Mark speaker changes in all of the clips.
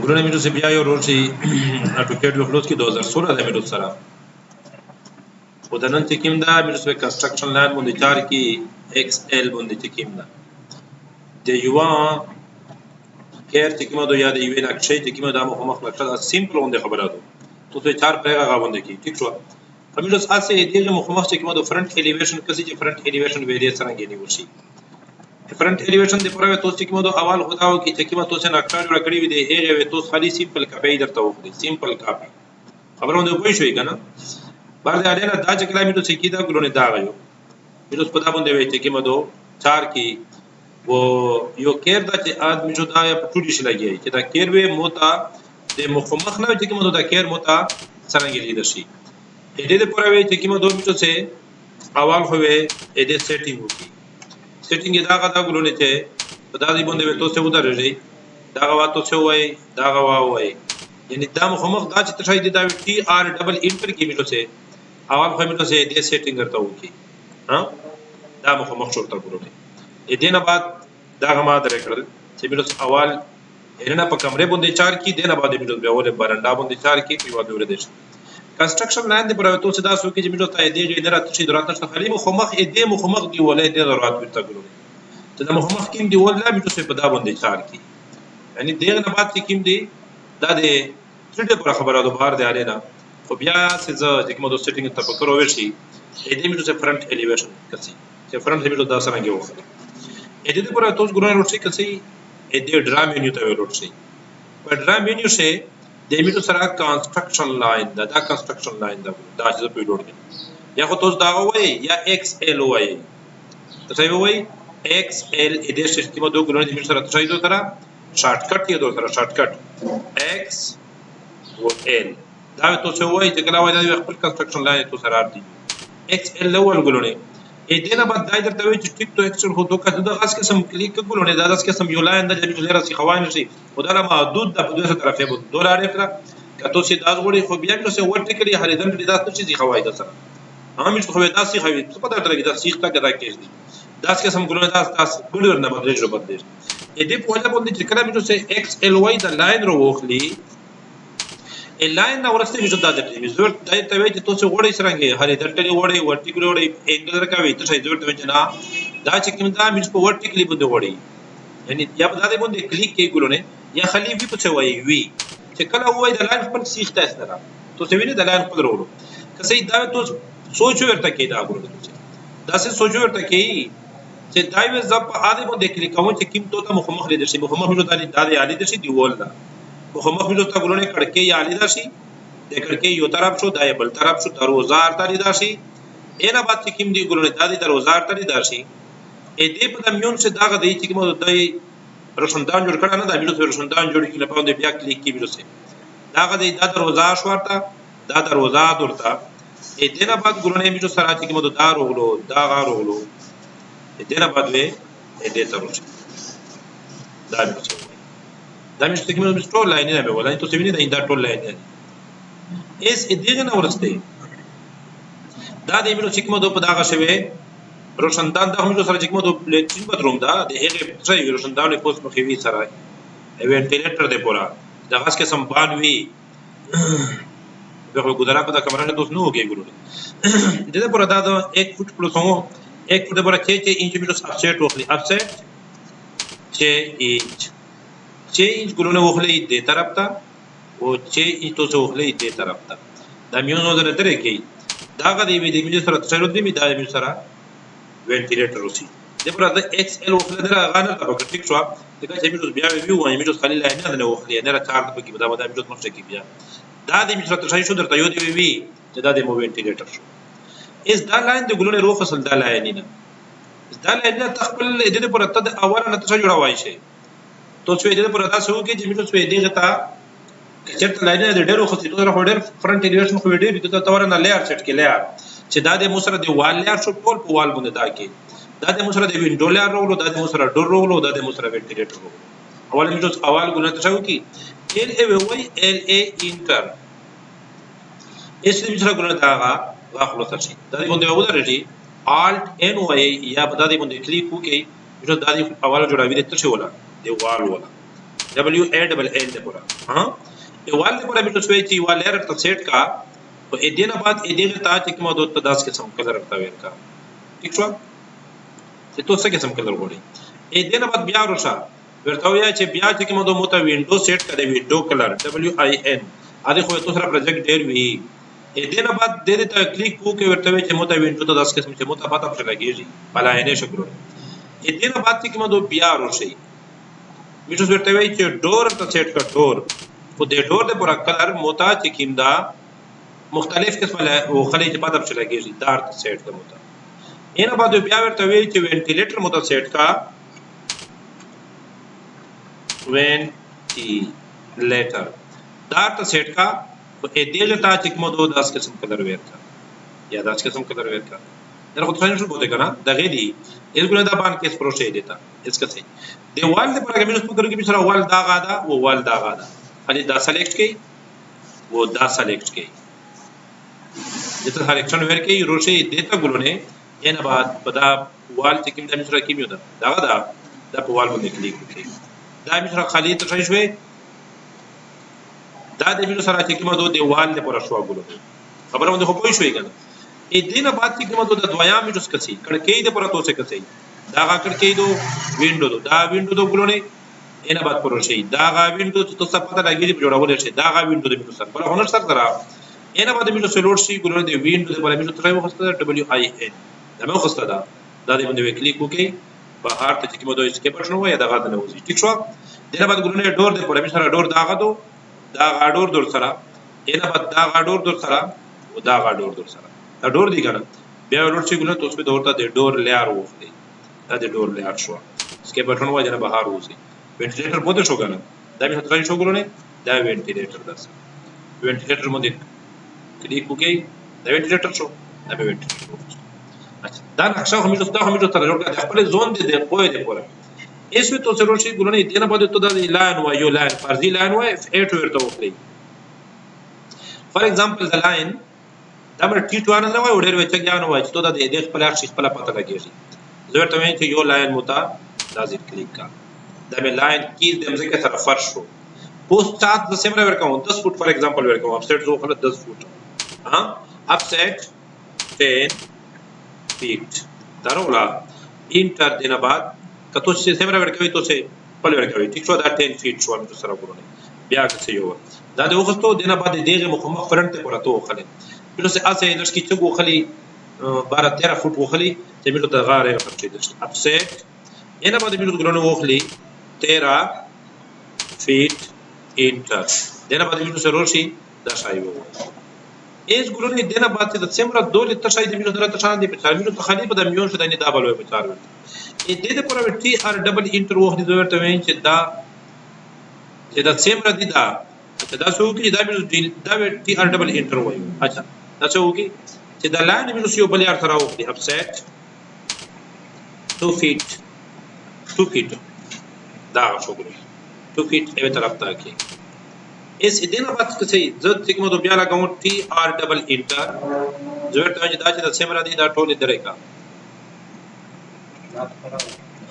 Speaker 1: ګورنه مې چې بیا یو ورور شي AutoCAD یو خلاص کې 2016 د مې سره ودنن چې کوم دا مې کنستراکشن لاین باندې 4 کې XL باندې چې کوم دا د یو کېر چې کوم دا یا د یو نقشې چې کوم دا مخ نقشه سیمپل باندې خبره ده تو څه 4 پیغه غوندې کې ٹھیک شو همې اوس اسه دې مخ چې کوم دا فرنٹ الیویشن کسي چې فرنٹ الیویشن ویډیو څنګه نیول شي فرنٹ الیویشن د پروي تو چې کوم دا اول خداو کې چې کوم تو څه نقشه جوړ کړی وي د هغه تو خالي سیمپل کاپي درته وکړي سیمپل کاپي خبرونه کوی شوې کنه بار دې اړه دا چې کله مې ته چې کیدا ګلونه دا غيو مې اوس پتا باندې وي چې کوم دو 4 کې वो यो केर دا چې आदमी जो دا یا پټوډي شي لګي چې دا کیر وې موتا د مخمخ نه چې کوم دا کیر موتا څنګه لیدل شي دې د پروي چې کوم دو میټو څه اول خو وې دې سیټینګ وکي سیټینګ دا غدا ګلونه چې دا دې باندې تو څه ودرېږي دا غوا تو څه وای دا غوا وای یعنی دا مخمخ دا چې تشای دي دا ټي ار ډبل انټر کې میټو څه اول خو میټو څه دې سیټینګ کرتا وکي ها دا مخمخ شورته ګلونه دینه بعد دا غما درې کړل چې میټو اول هرنه په کمرې باندې 4 کې دینه بعد میټو بیا ولې برنډا باندې 4 کې په واده ورده شي کنستراکشن لاین د پروتو څخه دا سو کې چې میټو ته دې غیر راتشي درات نشته خالي مخمخ دې مخمخ دی ولې دې ضرورت ورته ګلونه ته د مخمخ کې دی ولې میټو څخه په دا باندې 4 کې یعنی دغه نه بعد کې دی دا د څه پر خبره ده بهر دی اړینا خو بیا څه چې کوم د سیټینګ ته پکړو وشي دې میټو څخه فرنٹ الیویشن کسي چې فرنٹ میټو دا سره کې وخت دې پر تاسو ګورئ ورشي کسي دې ډرا مینیو ته ورشي په ډرا مینیو شه د میټو سره کنستراکشن لاین دا کنستراکشن لاین دا چې په لوړ کې یا خو تاسو دا وایي یا XL وایي تاسو وایي XL دې سیستم دوه ګورئ د میټو سره تاسو دوه سره شارټ کټ یې دوه سره شارټ کټ X و L دا تاسو وایي چې کله وایي د خپل کنستراکشن لاین تاسو سره راځي XL اول ګورئ دینه بعد دای درته وی چې ټیک تو ایکسل خو دوه کده غاس قسم کلیک کولونه دا داس قسم یو لاین د لري سي خوان شي خدای محدود د په دوه طرفه بو $1 کړه کته سي داس غوړي خو بیا نو سي ورټیکلی هریدل دي داس څه دي خوای د سره هم چې خو داس سي خوي څه پته درګه داس سیخ تا کدا کېږي داس قسم ګلونه داس ګلور نه بدلې جو بدلې دې په وجه باندې چې کله مې سي XLY د لاین رو وخلی لاین نو ورسته وجود د دې زور دای ته وی چې تاسو غوړی سرنګي هرې دلټلې غوړی ورټیکلی غوړی انګل راکوي ته شي زور ته وجنا دا چې کوم دا مې په ورټیکلی باندې غوړی یعنی یا په دې باندې کلیک کې ګلونه یا خلی وی په څه وی وی چې کله وای د لاین خپل سیخ ته استره تاسو وینئ د لاین خپل ورو که صحیح دا تاسو سوچ ورته کې دا ګورئ دا څه سوچ ورته کې چې دای و زپ اده باندې کلیک کوم چې کوم ته مخمخ لیدل شي مخمخ نو دا عالی د شي دیول دا مخمخ نو ته ګورئ کړکې یا عالی دا شي د کړکې یو طرف شو دای بل طرف شو دروازه ته لیدا شي اینا بعد چې کوم دی ګورئ دا دروازه ته لیدا شي دې په میون څخه دا غدي چې کوم دای روشندان جوړ کړه نه دا میلو روشندان جوړ کړي په باندې بیا کلیک کې ویلوسه دا غدي دا دروازه شورته دا دروازه دورته دې نه بعد ګورئ میلو سره چې کوم دا روغلو دا غاروغلو دې نه بعد وې دې ته ورشي دا مې څه کوم ټول لاین نه به ولای ته ویني دا ټول لاین نه اس دې نه ورسته دا دې میلو چې کوم په داغه شوی روشندان د همو سره چې کوم د لټین بدروم دا د هغه ځای روشندان په پوسټ مخې وی سره وینټیلیټر دی پورا دا غاس کې سم بان وی به ګذرا په کمره نه دوس نو کې ګورو دې پورا دا 1 فټ پلس 1 فټ پورا 6 انچ میټر افسیټ وخلی افسیټ 6 انچ ګلونه وخلی دې طرف ته او 6 انچ تو وخلی دې طرف ته دا میونو درته کې دا غدي وی دې میټر سره څلور دې می دا میټر سره وینټیلیټر وسی د پر د ایکس ال وخت دره غانه تا وکړ ټیک شو دا چې میټر بیا ویو وای میټر خالي لاین نه وخلی نه را کار په کې دا میټر مرشه کې بیا دا د میټر ته شو درته یو دی وی چې دا د مو وینټیلیټر شو اس دا لاین د ګلونه رو فصل دا لاین نه دا لاین نه تخپل د پر ته د اوله نه څه جوړوای شي تو څه دې پر تاسو کې چې میټر څه دې غتا چرته لاین د ډیرو خو ته هډر فرنٹ الیویشن خو ډیر دي ته تور نه لیئر سیټ کې لیئر چې دا د موسره دی وال لیئر شو ټول په وال باندې دا کې دا د موسره دی وینډو لیئر رولو دا د موسره ډور رولو دا د موسره وینټیلیټر رولو اول میټر اول ګونه ته شو کې ال ای وای ال ای انټر اس دې میټر ګونه دا واخلو شي دا دې باندې ودرېږي الټ ان وای یا په دا دې باندې کلیک وکړي میټر دا دې اول جوړاوي ته شي ولا دی وال ولا डब्ल्यू ए डबल एल दे पूरा हां ए वाल दे पूरा बिटो स्विच ई वाल लेयर त सेट का तो ए देना बाद ए देगा ता कि मदो त 10 किस्म कलर रखता वेर का ठीक छो چې تو څه قسم کلر غواړي ا دې نه بعد بیا ورشه ورته ویا چې بیا چې کومه دوه موته وینډو سیټ کړئ وینډو کلر دبليو آی ان ا دې خو تو سره پروجیکټ ډیر وی ا دې نه بعد دې ته کلیک وکړئ ورته ویا چې موته وینډو ته 10 قسم چې موته پاته پر لګیږي پلاینه شکر ا دې نه بعد چې کومه دوه بیا ورشي میټوس ورته ویا چې ډور ته سیټ کړ ډور خو دې ډور د پورا کلر موته چې کیمدا مختلف قسمه او خلې چې پاته پر لګیږي دار ته سیټ کړ موته اینا بعد بیا ورته وی چې وینټیلیټر مو ته سیټ کا وینټیلیټر دا ته سیټ کا او ا دې لتا چې کوم 10 قسم کلر ویر کا یا 10 قسم کلر ویر کا در خو څنګه شروع بوته کنه دغه دی اس ګل دا باندې کیس پروسه دیتا اس کا صحیح دی وال دې پر کمینس پکړو کې بسره وال دا غادا او وال دا غادا خالي دا سلیکټ کړي وہ دا سلیکټ کړي جته سلیکشن ویر کې روشه دیتا ګلونه اینا بعد پدا وال چې کوم د مشره کې میو دا دا په وال باندې کلیک وکړئ دا مشره خالی ته شوي شوي دا د مشره سره چې کوم د وال له پر شو غلو خبره باندې خو پوي شوي کنه ا دینه بعد چې کوم د دویا مشره کسي کړکې د پر تو څه کسي دا کړکې دو وینډو دا وینډو دو غلو نه اینا بعد پر شي دا وینډو ته څه پته لګیږي جوړول شي دا وینډو د مشره پر هنر سره درا اینا بعد مشره سلوټ شي غلو د وینډو د پر مشره ترای وخته دبليو آی ان دا مو خسته دا د دې باندې کلیک وکړئ بهر ته چې کوم دوی اسکیپ شنو یا دغه نه وځي ټیک شو دغه بعد ګورنه ډور دې پوره مشره ډور داغه دو دا غاډور در سره اینه بعد دا غاډور در سره او دا غاډور در سره دا ډور دی کنه بیا ورور چې ګورنه توس په دورته د ډور لیار وخلي دا د ډور لیار شو اسکیپ شنو وځي نه بهر وځي وینټیلیټر پوته شو کنه دا به ترای شو ګورنه دا وینټیلیټر ده وینټیلیټر باندې کلیک وکړئ دا وینټیلیټر شو دا به وینټیلیټر دا نقشه هم جوړ تر جوړ کړه خپل زون دې پوهه دې پوره ایسو تو ضرور شي ګورنه دې نه بده ته د لاین و یو لاین فرضي لاین و اف 8 ورته وکړي فار ایگزامپل د لاین دا مر ټی 2 نه وای ډېر وچ ځان وای چې ته د دې خپل هر شي خپل پته لګیږي زه ورته وایم چې یو لاین متا لازم کلیک کا دا مې لاین کیز د مزه کې طرف فرش شو پوسټ چارت د سیمره ورکوم 10 فوټ فار ایگزامپل ورکوم افسیټ زو خلک 10 فوټ ها افسیټ 10 फीट दारोला इंटर देना बाद कतो से सेमरा वर्कवी तो से पल वर्कवी ठीक छो दा 10 फीट छो हम तो सरा गुरने बिया के से यो दा दे वखतो देना बाद देगे मुखम फ्रंट ते परा तो खले फिर से ऐसे लड़की चगो खली 12 13 फुट वखली ते मिलो दा गारे खर्चे दस अपसेट एना बाद मिलो गुरने वखली 13 फीट इंटर देना बाद मिलो से रोशी दा शाई वो ایس ګورنه دینه بعد د سیمرا دولې تشای د میلو درته شان دي په 4 میلو خالي په د میون شته نه دا بلوي په 4 میلو ا دې د پوره ټي ار ډبل انټر وخت د ورته وین چې دا سیمرا دي دا دا سو کې دا میلو دا ټي ار ډبل انټر وایو اچھا دا سو کې چې دا لاین میلو یو بل یار سره وکړي افسیټ 2 فیټ دا شو ګورئ 2 فیټ ایو طرف ته کې اس دینه بعد څه شي زه چې کوم بیا لګاوم ټي ار ډبل انټر زه ته چې دا چې د سیمرا دي دا ټول درې کا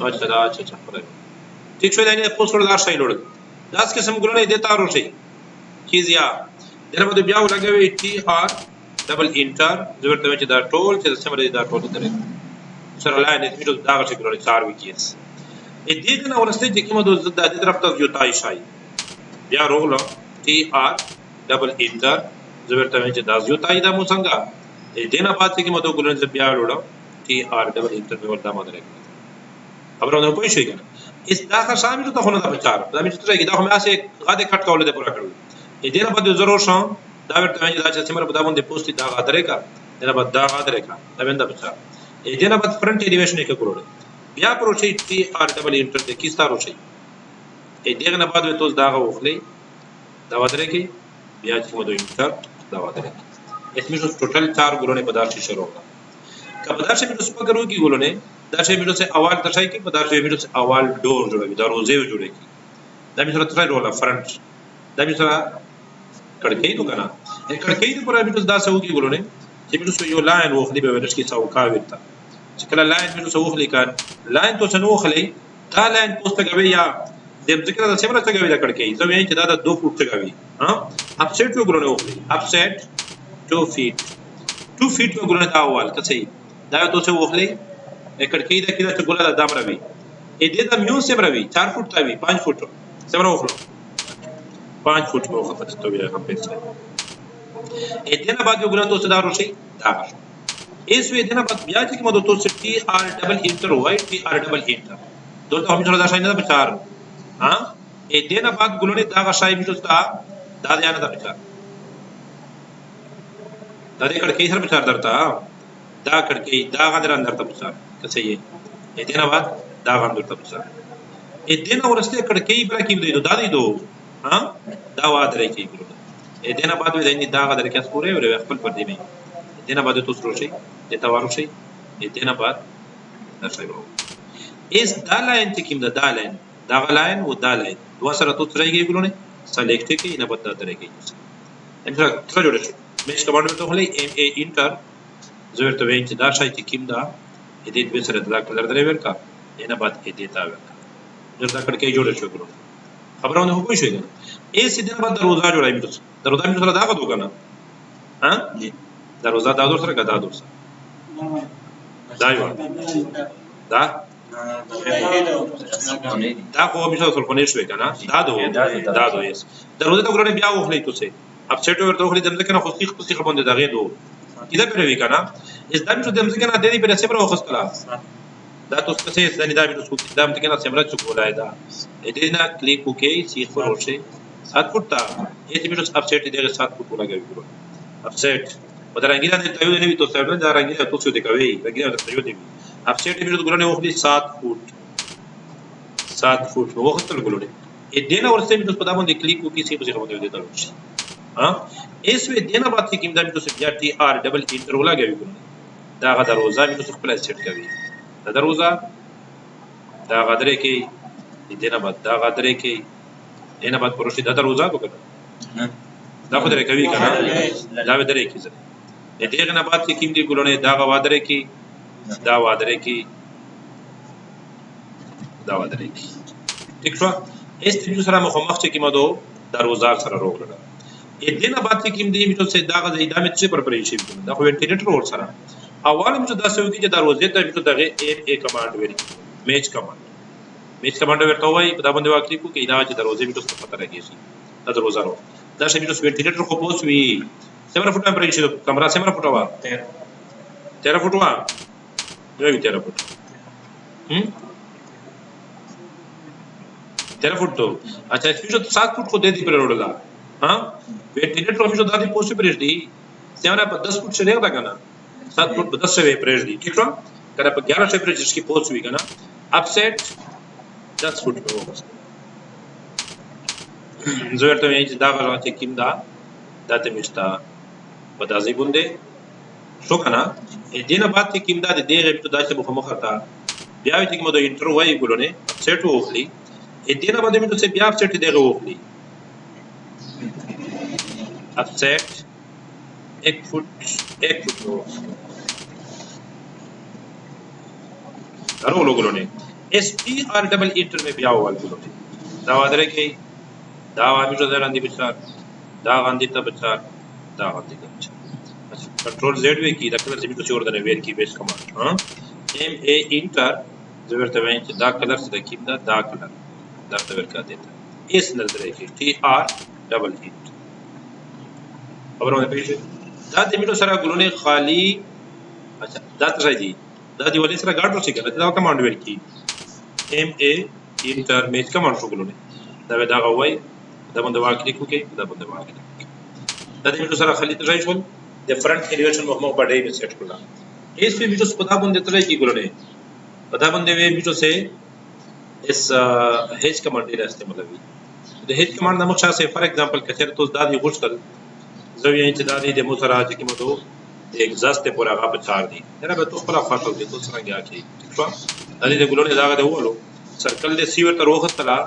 Speaker 1: اچھا دا اچھا پرې ٹھیک شو دا نه پوسټ ور شای لوړ دا څه قسم ګرونه دي تارو شي چیز یا دغه بعد بیا لګوي ټي ار ډبل انټر زه ته چې دا ټول چې د سیمرا دي دا ټول درې سره لاین دې میډو دا څه ګرونه 4 وکیس ا دې نه ورسته چې کوم د دې طرف ته یو تای شای بیا روغلا टी आर डबल इंटर जबरता में दास जो ताई दा मुसंगा ए देना बात से कि मतो गुलन से बिया ludo T R double inter में वरदा मदरे खबर होने कोई शई इस दा का शामिल तो होना दा विचार दा में तो कि दा हम ऐसे गादे कट का दे पूरा करू ए देना बाद जरूर शो दा वर्ता में दा सिमर बदा बंदे पोस्ट दा गादरे का देना बाद दा गादरे का दा बंदा विचार ए देना बाद फ्रंट एलिवेशन के करो बिया प्रोचे टी आर डबल इंटर दे किस तारो शई ए देना बाद में तो दा ga ओखले دا ودره کې بیا چې مو دوی انټر دا ودره کې اسمه جو ټوټل 4 ګلونه پدارشي شروع ہوگا کا پدارشي میں اس پر کرو کی ګلونه دا شی میرو سے اول تشای کی پدارشي میرو سے اول ډور جوړوي دا روزه جوړي کی دا میرو تر رولا فرنٹ دا میرو کڑکې تو کنه کڑکې ته پورا میرو دا سو کی ګلونه چې میرو سو یو لاین وخلی به ورش کی سو کا ویتا چې کله لاین میرو سو وخلی کار لاین تو سنو وخلی دا لاین پوسټ کوي یا د ځکه دا سمره څنګه وی دا کړکې زه وایي چې دا 2 فوټ څنګه وی ها اپسیټ یو ګلونه وکړي اپسیټ 2 فیټ 2 فیټ یو ګلونه دا اول کڅي دا تو څه وکړي کړکې دا کله چې ګلونه دا دامره وی ا دې دا میو سمره وی 4 فوټ تا وی 5 فوټ سمره وکړو 5 فوټ مو خپل ته وی هم پیسې ا دې نه بعد یو ګلونه تو څه دا روشي دا اس وی دې نه بعد بیا چې کوم تو څه ټي ار ډبل انټر وای ټي ار ډبل انټر دوته هم څه دا شاینه دا 4 ها ا دې نه بعد ګلونه دا غشای میو تا دا نه دا 4 دا دې کړکې سره 4 درته دا کړکې دا غندر اندر ته 4 کڅه یې ا دې نه بعد دا غندر ته 4 ا دې نه ورسته کړکې بل کې دی دا دی دو ها دا واد لري کې ګلونه ا دې نه بعد وې دا غندر کې اسپورې ور خپل پر دی مې ا دې نه بعد تو سره شي د توارو شي ا دې نه بعد دا شي ورو اس دا لاین چې کوم دا لاین دا لاین او دا لاین دوه سره تو ترې کې ګلونه سلیکټ کې نه پد درې کې انټر تر جوړ شي مېش کمانډ ته هلې ام ا انټر زویر ته وین چې دا شای چې کوم دا ا دې به سره دا کلر درې ورکا نه بعد ا دې تا ورکا دا کړ کې جوړ شو ګلونه خبرونه هو شوې ده اس دې نه بعد دروازه جوړای مې دروازه مې سره دا غو کنه ها دروازه دا سره کا دا سره دا یو دا دا خو به څه خلونه شوي کنه دا دو یس دروازه ته ګورنه بیا وخلې تو سه اپسیټ ورته وخلې دمځه کنه خو سیخ پسې باندې دغه دو کیدا پرې وی کنه اس دمه چې دمځه کنه د دې په سمره وخستلا دا تو څه څه دا به تاسو کې دمته کنه سمره څه کولای دا دې نه کلیک وکي سیخ ورشه 7 فوټ تا یې دې په اپسیټ دې 7 فوټ لګوي ګورو اپسیټ په درنګیلا دې ته یو نه وي تو سره دا رنګیلا تو څه دې کوي رنګیلا ته یو دې اپسیټ دې ګورنه وخلې 7 فوټ 7 فوټ وختل ګلوډي ا دې نه ورسته په پدا باندې کلیک وکي سی په ځای باندې دیتا شي ها اس وی دې نه بعد کې دا تاسو بیا ټي ار ډبل انټر ولاګوي دا غا دروازه به تاسو خپل سیټ کوي دا دروازه دا غدرې کې دې نه بعد دا غدرې کې دې نه بعد پروشي دا دروازه وکړه دا خو درې کوي کنه دا به درې کې ځه دې نه بعد کې دې ګلونه دا غا وادرې کې دا وادرې کې دا وادرې کې ٹھیک شو اس دې سره مخ چې کیمه دو دروازه سره روغله ا دې نه بعد کې دې میټو سه دا غځي دا مې چې پر پرې شي دا خو وینټیلیټر ور سره اول موږ دا څه وکړي چې دروازه ته میټو دغه ام ا کمانډ وری میچ کمانډ ورته وای په دا باندې واکلی کو کې دا چې دروازه میټو څه پته راګي شي دا دروازه رو دا شي میټو وینټیلیټر خو پوس وی سمره فوټه پرې شي کمره سمره فوټه وا 13 فوټ وا دوی 13 فوټ 13 فوټ ته اچھا اسپیډ 7 فوټ کو دې دې پر وړلا ها وینټیلیټر همیشه د دې پوسټ پرېږ دی څنګه په 10 فوټ شریک دا کنه 7 فوټ په 10 شوی پرېږ دی ٹھیک شو کله په 11 شوی پرېږ کی پوسټ وی کنه اپسیټ 10 فوټ په وګس زه ورته چې دا غواړم چې کیم دا ته مشتا په دازي باندې شو کنه دې نه بعد چې کیم دا دې غو ته داسې مخ تا بیا چې کوم د انټر وای ګلونه اپسیټ وخلی دې نه بعد مې ته بیا اپسیټ دې وخلی اپسیٹ 1 فوٹ دارو لوگوں نے اس ٹی آر ڈبل انٹر میں بیا ہوا لوگوں نے دا وادرے کی دا وامی جو دران دی بچار دا غاندی تا بچار دا غاندی تا بچار اچھا کنٹرول زیڈ وی کی دا کلر سے بھی کچھ اور دنے ویر کی بیس کمانڈ ہاں ایم اے انٹر زبر تبین دا کلر سے دا کلر دا تبیر کا دیتا اس نظرے کی ٹی آر ڈبل انٹر خبرونه پېښې دا د میټو سره ګلونه خالی اچھا دا څه دی دا دی ولې سره ګاډ وشي کنه دا کمانډ ورکی ام ا انټر میچ کمانډ شو ګلونه دا دا غوي دا باندې واکلی کوکي دا باندې واکلی دا د میټو سره خالی ځای شول د فرنٹ الیویشن مخمو په ډای به سیټ کړل اس په میټو په دا باندې ترې کی ګلونه په دا باندې وی میټو سه اس هیچ کمانډ یې استعمال وی د هیچ کمانډ نامه شاسه فار ایگزامپل کچره تو دا دی غوښتل زه یې چې دا دې مو سره چې کومه دو ایگزاست په راغه په 4 دی نه به تو خپل خاطر دې تو سره غیا کی ٹھیک شو دا دې ګلونه دا غته وولو سرکل دې سی ورته روخ تلا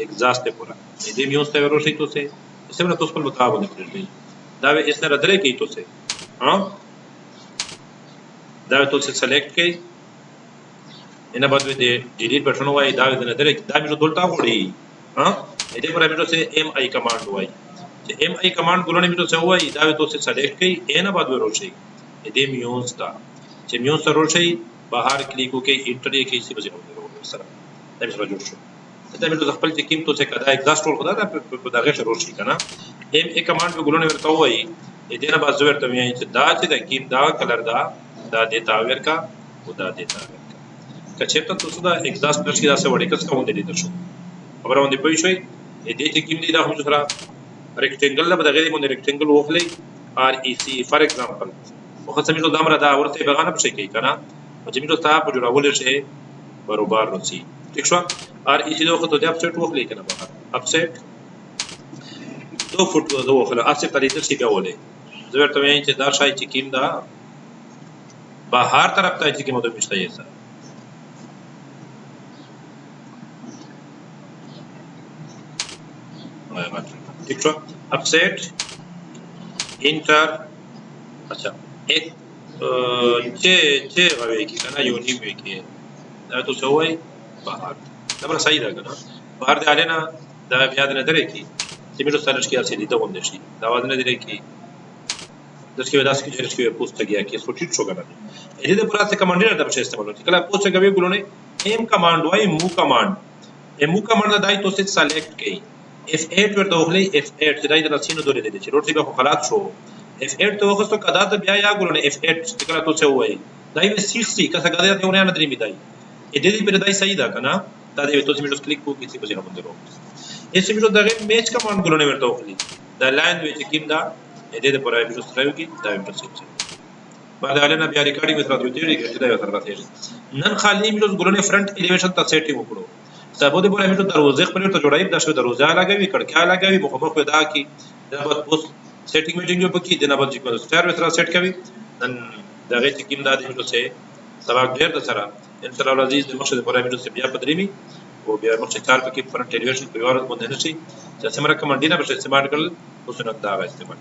Speaker 1: ایگزاست په دې میوسته ورشي تو سه سمره تو خپل مطابق نه کړی دا به اس نه درې کی تو سه ها دا تو سه سلیکټ کړئ ان بعد دې ډیلیټ بٹن وای دا دې نه درې دا به دلته وړي ها دې پر امینو سے ایم آئی کمانډ وای چې ایم آئی کمانډ ګولونه امینو سے وای دا تو سے سلیکټ کړئ اینه بعد ورشي دې میونز تا چې میونز سره ورشي بهر کلیک وکړئ انټر یې کړئ سی بجې سره دا به سره جوړ شو دا امینو خپل چې کیم تو سے کدا ایگزاست ټول خدا دا په دغه سره ورشي کنه ایم ای کمانډ په ګولونه ورته وای دې نه بعد ورته وایي چې دا چې د کیم دا کلر دا دیتا ورکا او دا دیتا ورکا کچېرته تاسو دا ایگزاست پلس کې دا څه وړي کس کوم دي درشو خبره باندې پوي شوي دې چې کیم دی دا هم سره ریکټنګل له دغه باندې ریکټنګل وخلې ار ای سی فار ایگزامپل وخت سمې دا مردا ورته بیغانه پښې کوي کنه چې موږ ته په جوړول شي برابر رسی ٹھیک شو ار ای سی دا وخت ته اپسیټ وخلې کنه بهر اپسیټ 2 فوټ دا وخله اپسیټ طریقې څه بیاولې زه ورته وایم چې دا شای چې کیم دا بهر طرف ته چې کیمه د پښته یې سره ٹھیک شو اپسیٹ انٹر اچھا ایک چه غوي کی کنه یو نیم وی کی دا تو سوای بهر دا بل صحیح ده کنه بهر دی علنا دا بیا نه درې کی چې موږ سره شي اسی دي ته وند شي دا واد نه درې کی داسې ودا چې چې پوسټ کېږي کې سوچټ شو کنه دې د پراسته کمانډ نه د شي استعمال کله پوسټ کوي ګلونه ایم کمانډ وای مو کمانډ مو کمانډ دای تو څه سلیکټ کړي F8 ورته وغلی F8 چې دای د رسینو دولې دي چې روټي به خلاص شو F8 ته وخت کدا ته بیا یا ګورنه F8 چې کله تو څه وای دای به 60 کسه کدا ته ونه نه درې می دای دې پر دای صحیح ده کنه دا دې تو چې موږ کلیک کوو چې په ځای باندې راو یې موږ دغه میچ کمانډ ګورنه ورته وغلی دا لاین وی چې کیم دا دې پر موږ سره کی دا موږ څه بعد علنا بیا ریکارډینګ وتر دوی چې دا یو تر راځي نن خالی موږ ګورنه فرنٹ الیویشن ته سیټینګ وکړو سبو دې بوله موږ دروازه خپل ته جوړایب دا شو دروازه لګوي کړکیا لګوي مخمخ ودا کی دا بعد پوسټ سیټینګ میټینګ په کې د نه بعد چې سټار وتر سیټ کوي نن دا غي ټکیم دا دې موږ څه سبا ډیر د سره ان شاء الله عزیز د مخشه بوله موږ څه بیا پدریمي او بیا مخشه کار پکې فرنٹ الیویشن په واره باندې نشي چې سمره کمانډینه به استعمال کړل اوس نن دا استعمال